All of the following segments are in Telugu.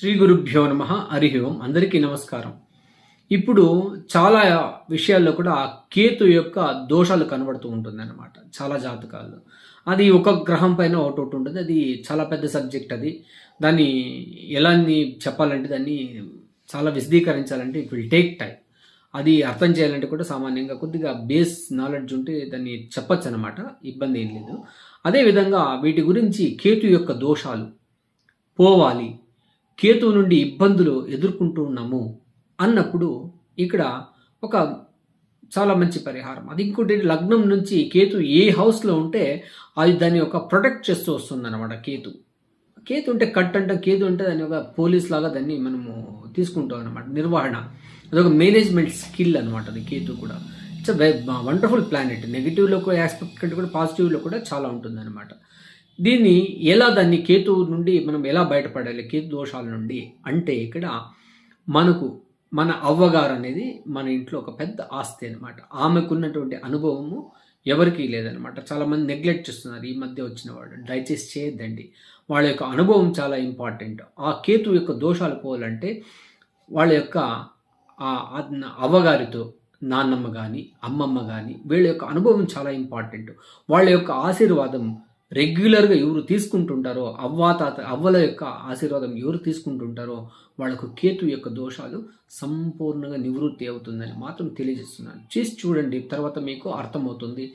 శ్రీ గురుభ్యో నమ. హరి ఓం. అందరికీ నమస్కారం. ఇప్పుడు చాలా విషయాల్లో కూడా కేతు యొక్క దోషాలు కనబడుతూ ఉంటుంది అన్నమాట చాలా జాతకాల్లో. అది ఒక గ్రహం పైన ఒకటి ఉంటుంది. అది చాలా పెద్ద సబ్జెక్ట్. అది దాన్ని ఎలా చెప్పాలంటే దాన్ని చాలా విశదీకరించాలంటే ఇట్ విల్ టేక్ టైం. అది అర్థం చేయాలంటే కూడా సామాన్యంగా కొద్దిగా బేస్ నాలెడ్జ్ ఉంటే దాన్ని చెప్పచ్చు అనమాట. ఇబ్బంది ఏం లేదు. అదేవిధంగా వీటి గురించి కేతు యొక్క దోషాలు పోవాలి, కేతు నుండి ఇబ్బందులు ఎదుర్కొంటూ ఉన్నాము అన్నప్పుడు ఇక్కడ ఒక చాలా మంచి పరిహారం. అది ఇంకోటి, లగ్నం నుంచి కేతు ఏ హౌస్లో ఉంటే అది దాన్ని ఒక ప్రొటెక్ట్ చేస్తూ వస్తుంది అనమాట. కేతు ఉంటే కట్ అంటాం, కేతు అంటే దాన్ని ఒక పోలీస్ లాగా దాన్ని మనము తీసుకుంటాం అనమాట. నిర్వహణ, అదొక మేనేజ్మెంట్ స్కిల్ అనమాట. అది కేతు కూడా ఇట్స్ వండర్ఫుల్ ప్లానెట్. నెగిటివ్లో ఆస్పెక్ట్ కంటే కూడా పాజిటివ్లో కూడా చాలా ఉంటుంది అనమాట. దీన్ని దాన్ని కేతు నుండి మనం ఎలా బయటపడాలి, కేతు దోషాల నుండి అంటే ఇక్కడ మన అవ్వగారు అనేది మన ఇంట్లో ఒక పెద్ద ఆస్తి అనమాట. ఆమెకున్నటువంటి అనుభవము ఎవరికీ లేదనమాట. చాలామంది నెగ్లెక్ట్ చేస్తున్నారు ఈ మధ్య వచ్చిన వాళ్ళు. దయచేసి చేయొద్దండి. వాళ్ళ యొక్క అనుభవం చాలా ఇంపార్టెంట్. ఆ కేతు యొక్క దోషాలు పోవాలంటే వాళ్ళ యొక్క అవ్వగారితో, నాన్నమ్మ కానీ అమ్మమ్మ కానీ వీళ్ళ యొక్క అనుభవం చాలా ఇంపార్టెంట్. వాళ్ళ యొక్క ఆశీర్వాదం రెగ్యులర్గా ఎవరు తీసుకుంటుంటారో, అవ్వల యొక్క ఆశీర్వాదం ఎవరు తీసుకుంటుంటారో వాళ్ళకు కేతు యొక్క దోషాలు సంపూర్ణంగా నివృత్తి అవుతుందని మాత్రం తెలియజేస్తున్నాను. చేసి చూడండి, తర్వాత మీకు అర్థమవుతుంది.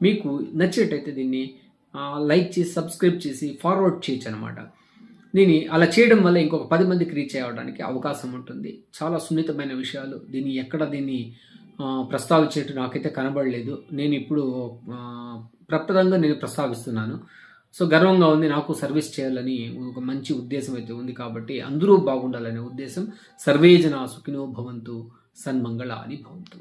మీకు నచ్చినట్టయితే దీన్ని లైక్ చేసి సబ్స్క్రైబ్ చేసి ఫార్వర్డ్ చేయొచ్చు అనమాట. దీన్ని అలా చేయడం వల్ల ఇంకొక 10 మందికి రీచ్ అవ్వడానికి అవకాశం ఉంటుంది. చాలా సున్నితమైన విషయాలు. దీన్ని ప్రస్తావించేట్టు నాకైతే కనబడలేదు. నేను ఇప్పుడు ప్రప్రదంగా నేను ప్రస్తావిస్తున్నాను. సో గర్వంగా ఉంది. నాకు సర్వీస్ చేయాలని ఒక మంచి ఉద్దేశం అయితే ఉంది. కాబట్టి అందరూ బాగుండాలనే ఉద్దేశం. సర్వే జనా సుఖినో భవంతు, సన్మంగళాని భవంతు.